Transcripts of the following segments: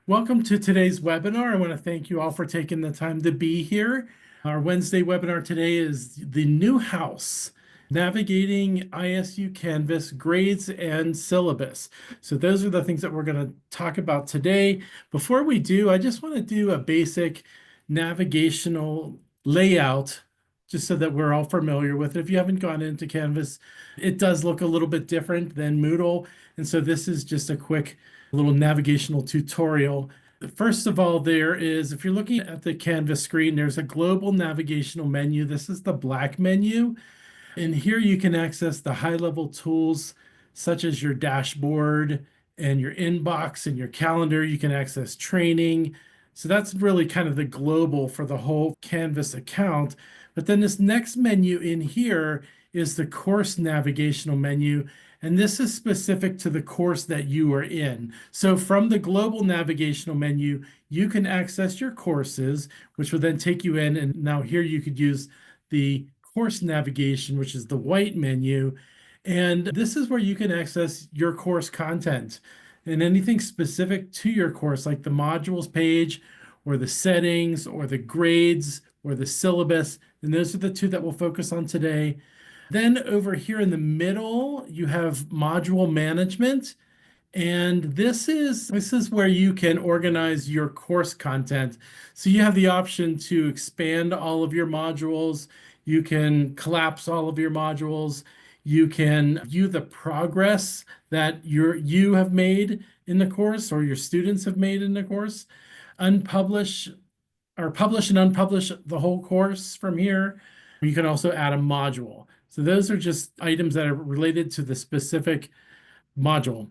Welcome to today's webinar. I want to thank you all for taking the time to be here. Our Wednesday webinar today is the new house, navigating ISU Canvas grades and syllabus. So those are the things that we're going to talk about today. Before we do, I just want to do a basic navigational layout just so that we're all familiar with it. If you haven't gone into Canvas, it does look a little bit different than Moodle. And so this is just a quick little navigational tutorial. First of all, if you're looking at the Canvas screen, there's a global navigational menu. This is the black menu. And here you can access the high-level tools such as your dashboard and your inbox and your calendar. You can access training. So that's really kind of the global for the whole Canvas account. But then this next menu in here is the course navigational menu. And this is specific to the course that you are in. So from the global navigational menu, you can access your courses, which will then take you in. And now here you could use the course navigation, which is the white menu. And this is where you can access your course content and anything specific to your course, like the modules page or the settings or the grades or the syllabus. And those are the two that we'll focus on today. Then over here in the middle, you have module management. And this is where you can organize your course content. So you have the option to expand all of your modules. You can collapse all of your modules. You can view the progress that you have made in the course or your students have made in the course. Unpublish or publish and unpublish the whole course from here. You can also add a module. So those are just items that are related to the specific module.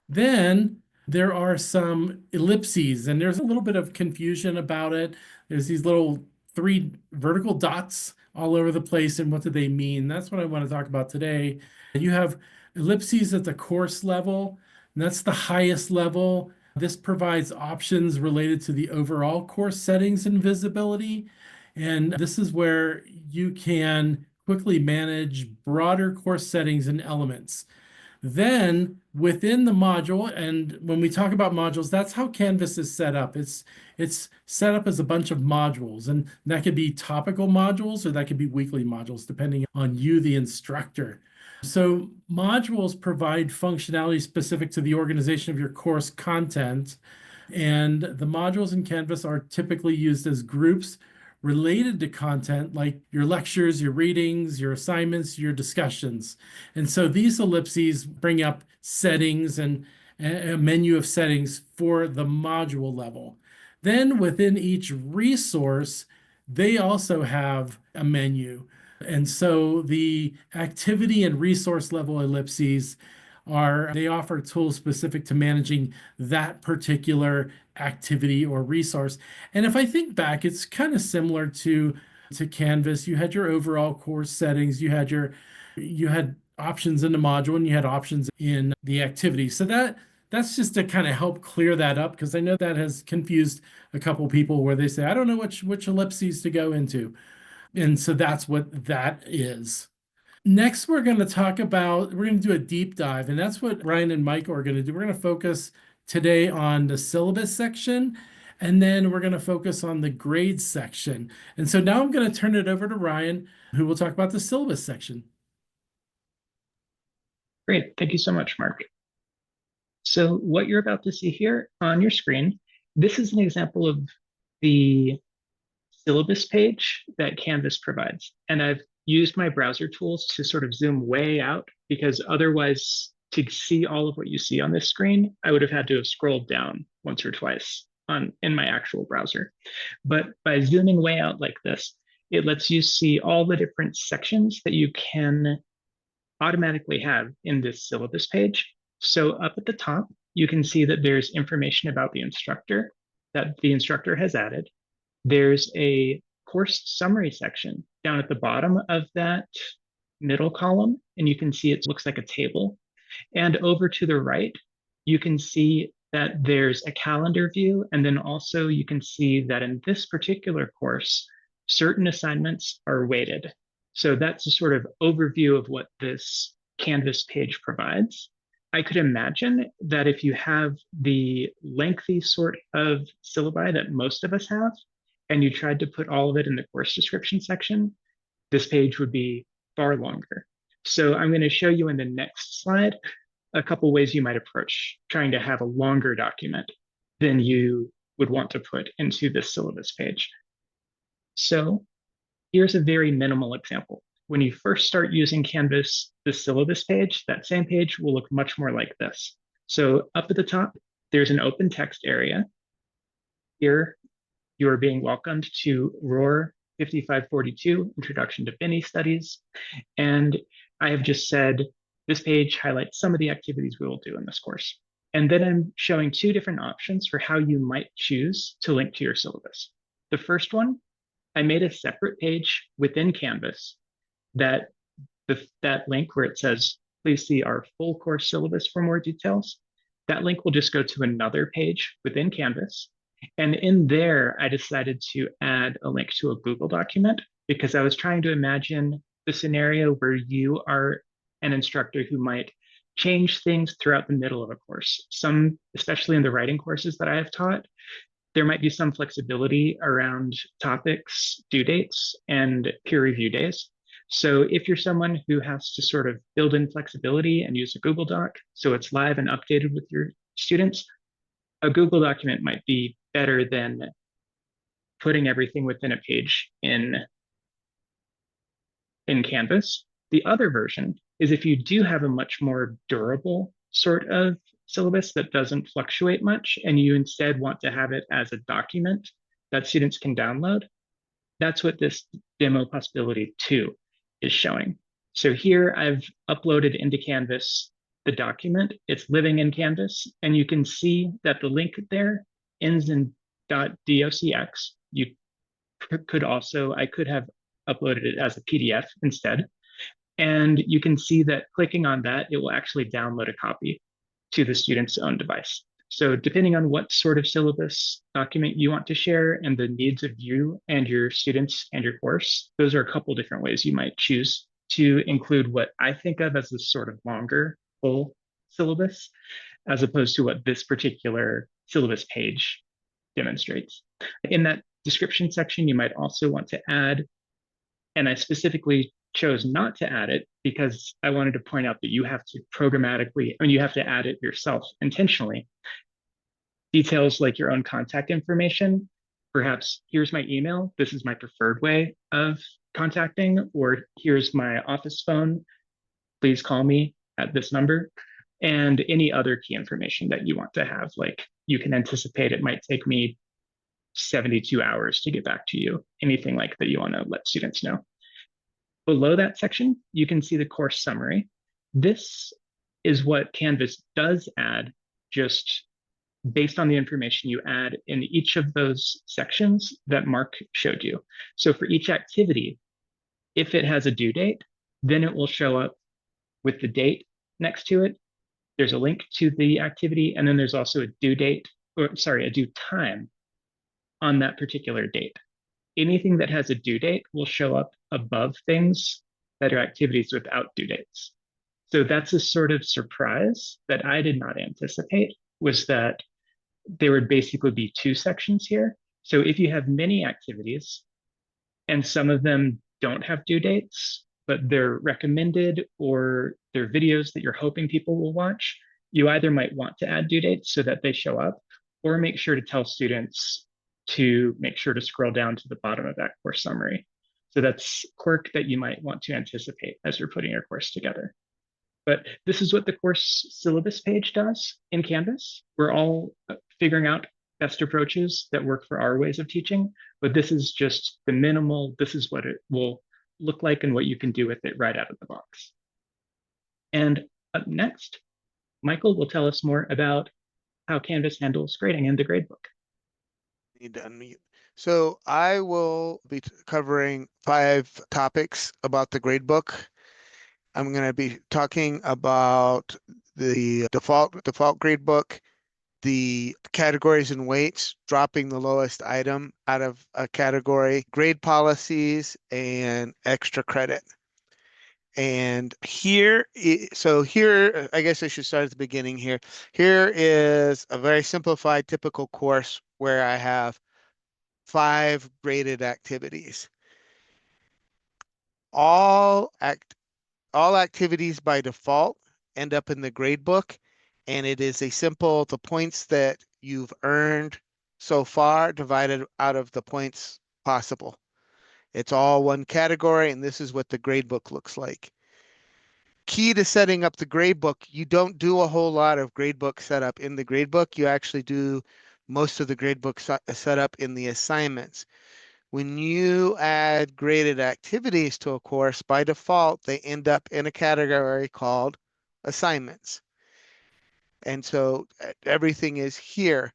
Then there are some ellipses, and there's a little bit of confusion about it. There's these little 3 vertical dots all over the place, and what do they mean? That's what I want to talk about today. You have ellipses at the course level, and that's the highest level. This provides options related to the overall course settings and visibility. And this is where you can quickly manage broader course settings and elements. Then within the module, and when we talk about modules, that's how Canvas is set up. It's set up as a bunch of modules, and that could be topical modules or that could be weekly modules, depending on you, the instructor. So modules provide functionality specific to the organization of your course content, and the modules in Canvas are typically used as groups related to content like your lectures, your readings, your assignments, your discussions. And so these ellipses bring up settings and a menu of settings for the module level. Then within each resource, they also have a menu. And so the activity and resource level ellipses they offer tools specific to managing that particular activity or resource. And if I think back, it's kind of similar to Canvas. You had your overall course settings, you had options in the module, and you had options in the activity. So that's just to kind of help clear that up, because I know that has confused a couple people where they say, I don't know which ellipses to go into. And so that's what that is. Next, we're going to do a deep dive, and that's what Ryan and Mike are going to do. We're going to focus today on the syllabus section, and then we're going to focus on the grades section. And so now I'm going to turn it over to Ryan, who will talk about the syllabus section. Great. Thank you so much, Mark. So what you're about to see here on your screen, this is an example of the syllabus page that Canvas provides. And I've used my browser tools to sort of zoom way out, because otherwise, to see all of what you see on this screen, I would have had to have scrolled down once or twice in my actual browser. But by zooming way out like this, it lets you see all the different sections that you can automatically have in this syllabus page. So up at the top, you can see that there's information about the instructor that the instructor has added. There's a course summary section down at the bottom of that middle column, and you can see it looks like a table. And over to the right, you can see that there's a calendar view, and then also you can see that in this particular course, certain assignments are weighted. So that's a sort of overview of what this Canvas page provides. I could imagine that if you have the lengthy sort of syllabi that most of us have, and you tried to put all of it in the course description section, this page would be far longer. So I'm going to show you in the next slide a couple ways you might approach trying to have a longer document than you would want to put into this syllabus page. So here's a very minimal example. When you first start using Canvas, the syllabus page, that same page will look much more like this. So up at the top, there's an open text area. Here, you are being welcomed to ROAR 5542, Introduction to Bini Studies. And I have just said, this page highlights some of the activities we will do in this course. And then I'm showing two different options for how you might choose to link to your syllabus. The first one, I made a separate page within Canvas that that link where it says, please see our full course syllabus for more details. That link will just go to another page within Canvas. And in there, I decided to add a link to a Google document because I was trying to imagine the scenario where you are an instructor who might change things throughout the middle of a course. Some, especially in the writing courses that I have taught, there might be some flexibility around topics, due dates, and peer review days. So if you're someone who has to sort of build in flexibility and use a Google Doc, so it's live and updated with your students, a Google document might be better than putting everything within a page in Canvas. The other version is if you do have a much more durable sort of syllabus that doesn't fluctuate much, and you instead want to have it as a document that students can download, that's what this demo possibility 2 is showing. So here I've uploaded into Canvas the document. It's living in Canvas, and you can see that the link there ends in .docx. You could also, I could have uploaded it as a PDF instead. And you can see that clicking on that, it will actually download a copy to the student's own device. So depending on what sort of syllabus document you want to share and the needs of you and your students and your course, those are a couple different ways you might choose to include what I think of as a sort of longer full syllabus, as opposed to what this particular syllabus page demonstrates. In that description section, you might also want to add, and I specifically chose not to add it because I wanted to point out that you have to programmatically, I mean, you have to add it yourself intentionally. Details like your own contact information, perhaps here's my email, this is my preferred way of contacting, or here's my office phone, please call me at this number, and any other key information that you want to have. Like you can anticipate it might take me 72 hours to get back to you, anything like that you want to let students know. Below that section, you can see the course summary. This is what Canvas does add, just based on the information you add in each of those sections that Mark showed you. So for each activity, if it has a due date, then it will show up with the date next to it. There's a link to the activity, and then there's also a due date, or sorry, a due time on that particular date. Anything that has a due date will show up above things that are activities without due dates. So that's a sort of surprise that I did not anticipate, was that there would basically be two sections here. So if you have many activities and some of them don't have due dates, but they're recommended or they're videos that you're hoping people will watch, you either might want to add due dates so that they show up, or make sure to tell students to make sure to scroll down to the bottom of that course summary. So that's quirk that you might want to anticipate as you're putting your course together. But this is what the course syllabus page does in Canvas. We're all figuring out best approaches that work for our ways of teaching, but this is just the minimal, this is what it will look like and what you can do with it right out of the box. And up next, Michael will tell us more about how Canvas handles grading in the gradebook. Need to unmute. So I will be covering 5 topics about the gradebook. I'm going to be talking about the default gradebook, the categories and weights, dropping the lowest item out of a category, grade policies, and extra credit. And here, so here, I guess I should start at the beginning here. Here is a very simplified typical course where I have 5 graded activities. All activities by default end up in the grade book, and it is the points that you've earned so far divided out of the points possible. It's all one category, and this is what the grade book looks like. Key to setting up the gradebook, you don't do a whole lot of gradebook setup in the gradebook. You actually do most of the gradebook setup in the assignments. When you add graded activities to a course, by default, they end up in a category called assignments. And so everything is here.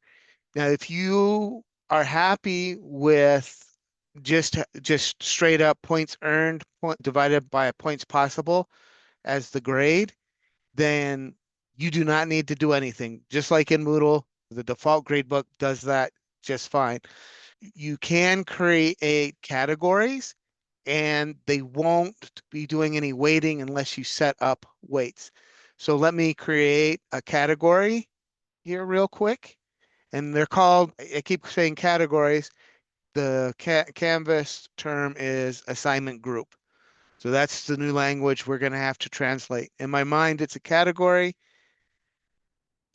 Now, if you are happy with just straight up points earned divided by points possible as the grade, then you do not need to do anything. Just like in Moodle, the default gradebook does that just fine. You can create categories, and they won't be doing any weighting unless you set up weights. So let me create a category here real quick. And they're called, I keep saying categories. The Canvas term is assignment group. So that's the new language we're going to have to translate. In my mind, it's a category.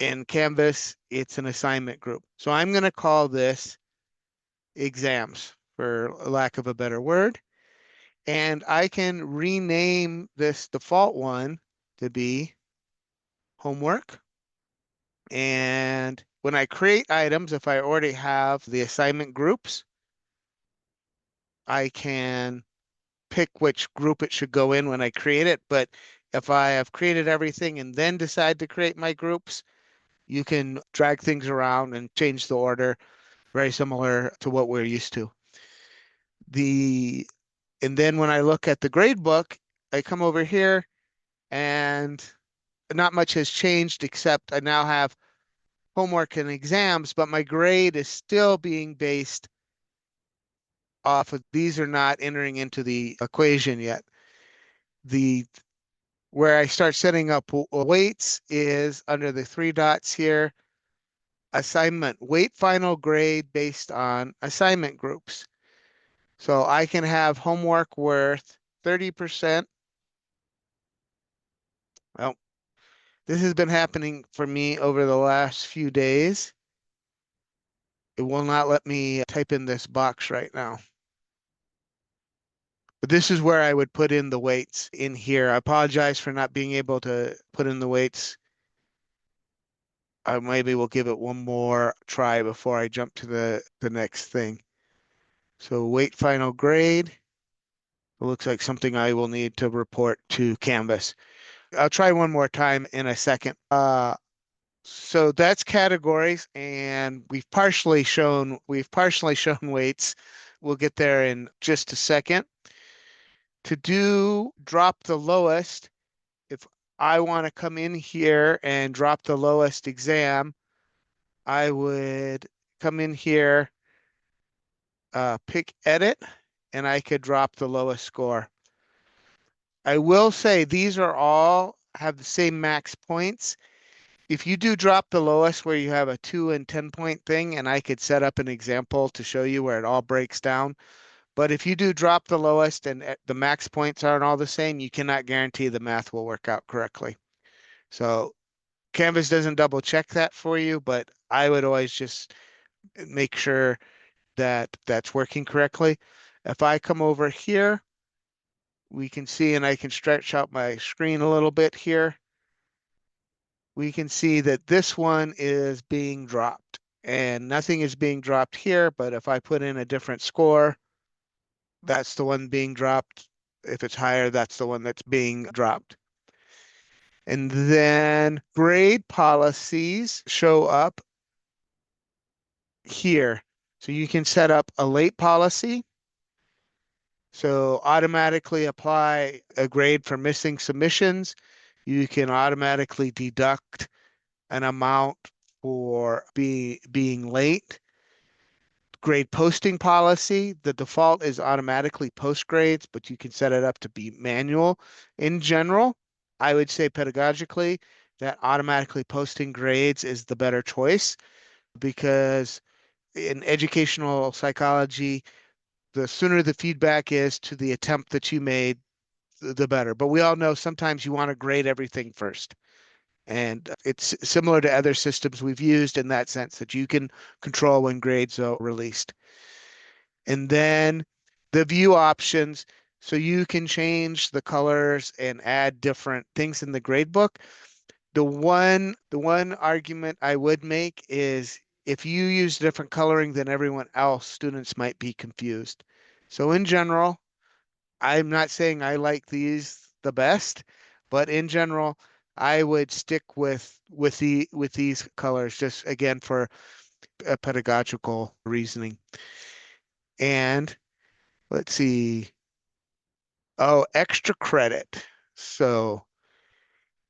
In Canvas, it's an assignment group. So I'm going to call this exams, for lack of a better word. And I can rename this default one to be homework. And when I create items, if I already have the assignment groups, I can pick which group it should go in when I create it. But if I have created everything and then decide to create my groups, you can drag things around and change the order, very similar to what we're used to. And then when I look at the grade book, I come over here and not much has changed except I now have homework and exams, but my grade is still being based off of these are not entering into the equation yet. Where I start setting up weights is under the 3 dots here, assignment, weight final grade based on assignment groups. So I can have homework worth 30%. Well, this has been happening for me over the last few days. It will not let me type in this box right now. But this is where I would put in the weights in here. I apologize for not being able to put in the weights. Maybe we'll give it one more try before I jump to the next thing. So weight final grade. It looks like something I will need to report to Canvas. I'll try one more time in a second. So that's categories, and we've partially shown weights. We'll get there in just a second. To do drop the lowest, if I want to come in here and drop the lowest exam, I would come in here, pick edit, and I could drop the lowest score. I will say these are all have the same max points. If you do drop the lowest where you have a 2 and 10 point thing, and I could set up an example to show you where it all breaks down. But if you do drop the lowest and the max points aren't all the same, you cannot guarantee the math will work out correctly. So Canvas doesn't double check that for you, but I would always just make sure that that's working correctly. If I come over here, we can see, and I can stretch out my screen a little bit here. We can see that this one is being dropped and nothing is being dropped here. But if I put in a different score, that's the one being dropped. If it's higher, that's the one that's being dropped. And then grade policies show up here. So you can set up a late policy. So automatically apply a grade for missing submissions. You can automatically deduct an amount for being late. grade posting policy. The default is automatically post grades, but you can set it up to be manual. In general, I would say pedagogically that automatically posting grades is the better choice because in educational psychology, the sooner the feedback is to the attempt that you made, the better. But we all know sometimes you want to grade everything first. And it's similar to other systems we've used in that sense that you can control when grades are released. And then the view options, so you can change the colors and add different things in the gradebook. The one argument I would make is if you use different coloring than everyone else, students might be confused. So in general, I'm not saying I like these the best, but in general, I would stick with these colors just again for a pedagogical reasoning. And let's see. Oh, extra credit. So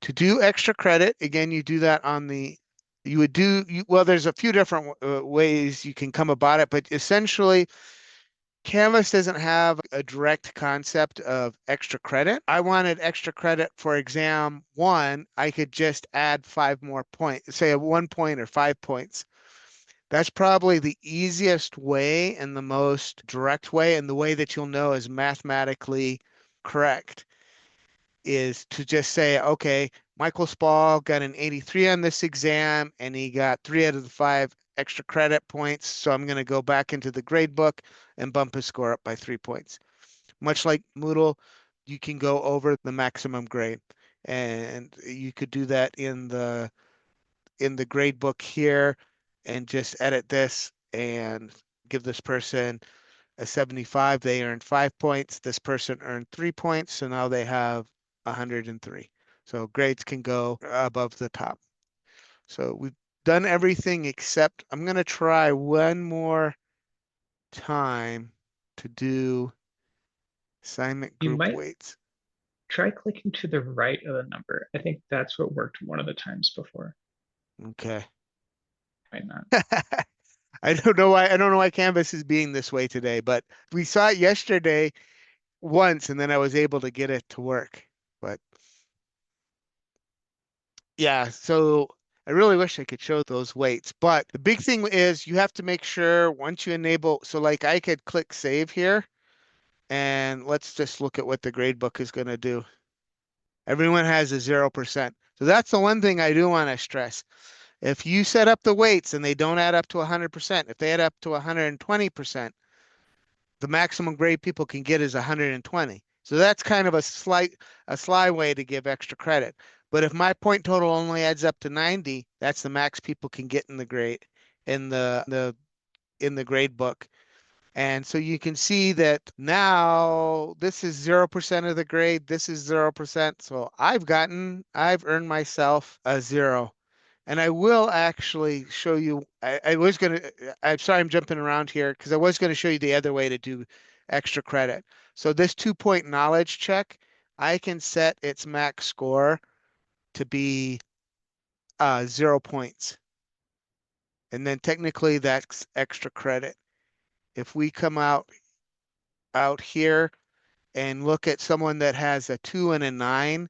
to do extra credit, again, you do that on the you would do well, there's a few different ways you can come about it, but essentially Canvas doesn't have a direct concept of extra credit. I wanted extra credit for exam one. I could just add 5 more points, say a 1 point or 5 points. That's probably the easiest way and the most direct way, and the way that you'll know is mathematically correct is to just say, okay, Michael Spall got an 83 on this exam and he got 3 out of the 5 extra credit points. So I'm going to go back into the grade book and bump his score up by 3 points. Much like Moodle, you can go over the maximum grade. And you could do that in the grade book here and just edit this and give this person a 75. They earned 5 points. This person earned 3 points. So now they have 103. So grades can go above the top. So we've done everything except I'm going to try one more time to do assignment You group might weights. try clicking to the right of the number. I think that's what worked one of the times before. Okay. Might not. I don't know why Canvas is being this way today, but we saw it yesterday once and then I was able to get it to work. But yeah, so I really wish I could show those weights, but the big thing is you have to make sure once you enable, so like I could click save here and let's just look at what the gradebook is going to do. Everyone has a 0%. So that's the one thing I do want to stress. If you set up the weights and they don't add up to 100%, if they add up to 120%, the maximum grade people can get is 120. So that's kind of a sly way to give extra credit. But if my point total only adds up to 90, that's the max people can get in the grade in the grade book. And so you can see that now this is 0% of the grade, this is 0%. So I've earned myself a 0. And I will actually show you, I'm sorry I'm jumping around here because I was going to show you the other way to do extra credit. So this 2 point knowledge check, I can set its max score to be 0 points. And then technically that's extra credit. If we come out here and look at someone that has a 2 and a 9,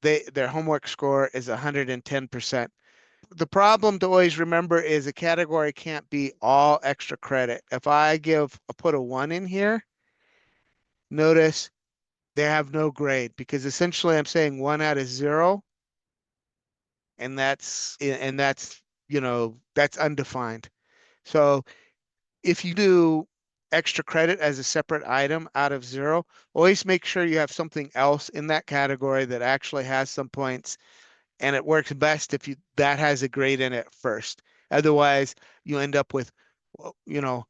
their homework score is 110%. The problem to always remember is a category can't be all extra credit. If I put a 1 in here, notice they have no grade because essentially I'm saying 1 out of 0, and that's undefined. So if you do extra credit as a separate item out of 0, always make sure you have something else in that category that actually has some points. And it works best if that has a grade in it first. Otherwise, you end up with, well,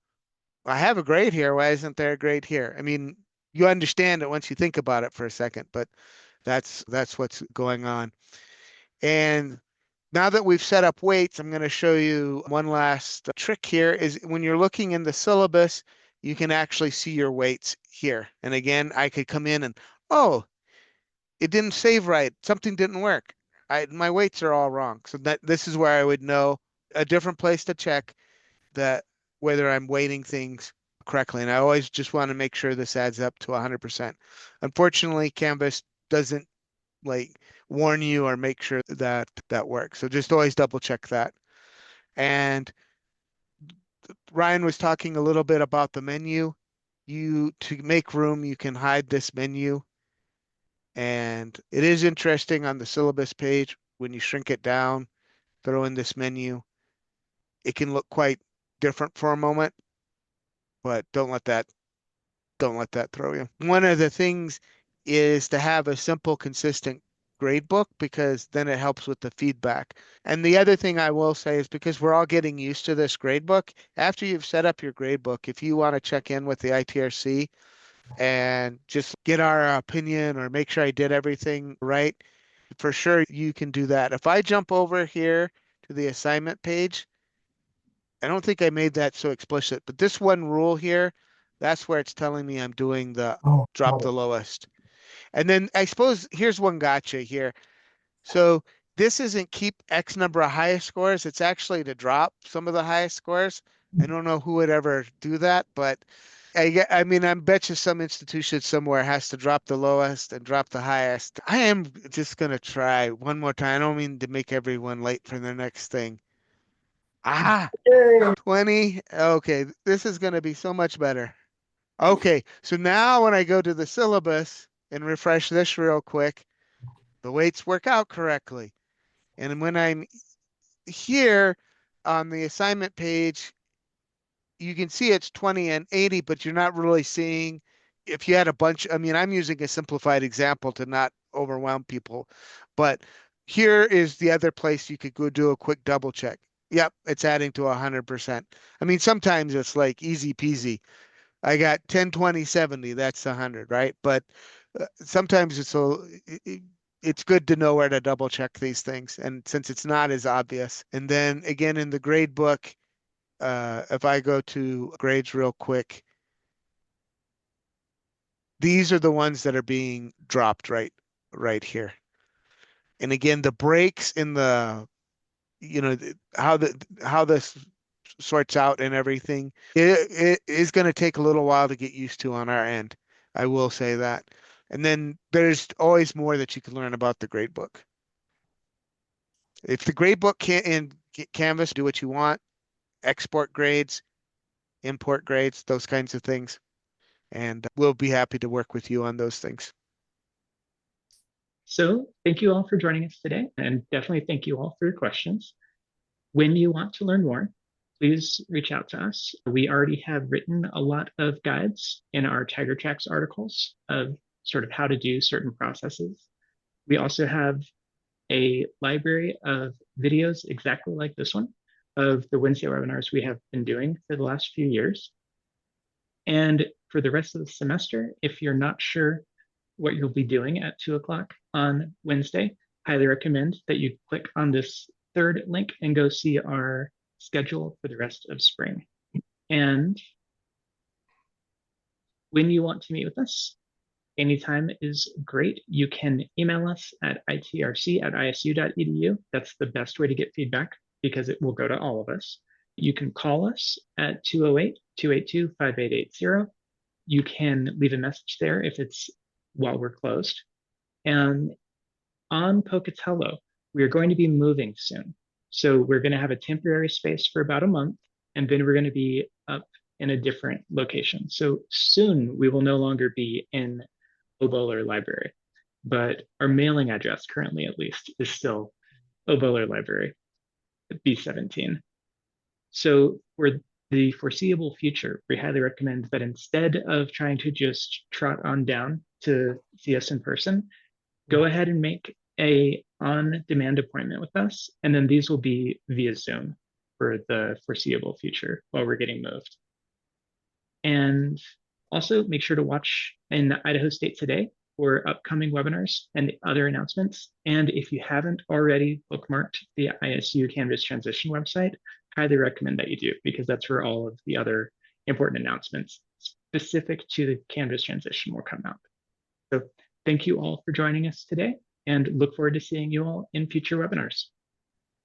I have a grade here. Why isn't there a grade here? I mean, you understand it once you think about it for a second, but that's what's going on. And now that we've set up weights, I'm going to show you one last trick here is when you're looking in the syllabus, you can actually see your weights here. And again, I could come in and, oh, it didn't save right. Something didn't work. My weights are all wrong. So this is where I would know a different place to check that whether I'm weighting things correctly. And I always just want to make sure this adds up to 100%. Unfortunately, Canvas doesn't like warn you or make sure that that works. So just always double check that. And Ryan was talking a little bit about the menu. To make room, you can hide this menu. And it is interesting on the syllabus page when you shrink it down, throw in this menu. It can look quite different for a moment, but don't let that throw you. One of the things is to have a simple, consistent grade book because then it helps with the feedback. And the other thing I will say is because we're all getting used to this grade book, after you've set up your grade book, if you want to check in with the ITRC and just get our opinion or make sure I did everything right, for sure you can do that. If I jump over here to the assignment page, I don't think I made that so explicit, but this one rule here, that's where it's telling me I'm doing the drop the lowest. And then I suppose here's one gotcha here. So this isn't keep X number of highest scores. It's actually to drop some of the highest scores. I don't know who would ever do that, but I mean, I bet you some institution somewhere has to drop the lowest and drop the highest. I am just going to try one more time. I don't mean to make everyone late for the next thing. 20. Okay, this is going to be so much better. Okay, so now when I go to the syllabus and refresh this real quick, the weights work out correctly. And when I'm here on the assignment page, you can see it's 20 and 80, but you're not really seeing if you had a bunch. I mean, I'm using a simplified example to not overwhelm people, but here is the other place you could go do a quick double check. Yep, it's adding to 100%. I mean, sometimes it's like easy peasy. I got 10, 20, 70, that's 100, right? But sometimes it's good to know where to double check these things. And since it's not as obvious, and then again in the grade book, if I go to grades real quick, these are the ones that are being dropped right here. And again, the breaks in the, how this sorts out and everything, it is going to take a little while to get used to on our end. I will say that. And then there's always more that you can learn about the grade book. If the grade book can't in Canvas do what you want, export grades, import grades, those kinds of things. And we'll be happy to work with you on those things. So thank you all for joining us today, and definitely thank you all for your questions. When you want to learn more, please reach out to us. We already have written a lot of guides in our Tiger Tracks articles of sort of how to do certain processes. We also have a library of videos exactly like this one of the Wednesday webinars we have been doing for the last few years. And for the rest of the semester, if you're not sure what you'll be doing at 2 o'clock on Wednesday, highly recommend that you click on this third link and go see our schedule for the rest of spring. And when you want to meet with us, anytime is great. You can email us at itrc@isu.edu. That's the best way to get feedback because it will go to all of us. You can call us at 208-282-5880. You can leave a message there if it's while we're closed. And on Pocatello, we are going to be moving soon. So we're going to have a temporary space for about a month, and then we're going to be up in a different location. So soon we will no longer be in Oboler Library, but our mailing address currently at least is still Oboler Library, B17. So for the foreseeable future, we highly recommend that instead of trying to just trot on down to see us in person, go ahead and make a on-demand appointment with us, and then these will be via Zoom for the foreseeable future while we're getting moved. And also make sure to watch in Idaho State Today for upcoming webinars and other announcements. And if you haven't already bookmarked the ISU Canvas transition website, highly recommend that you do, because that's where all of the other important announcements specific to the Canvas transition will come out. So thank you all for joining us today, and look forward to seeing you all in future webinars.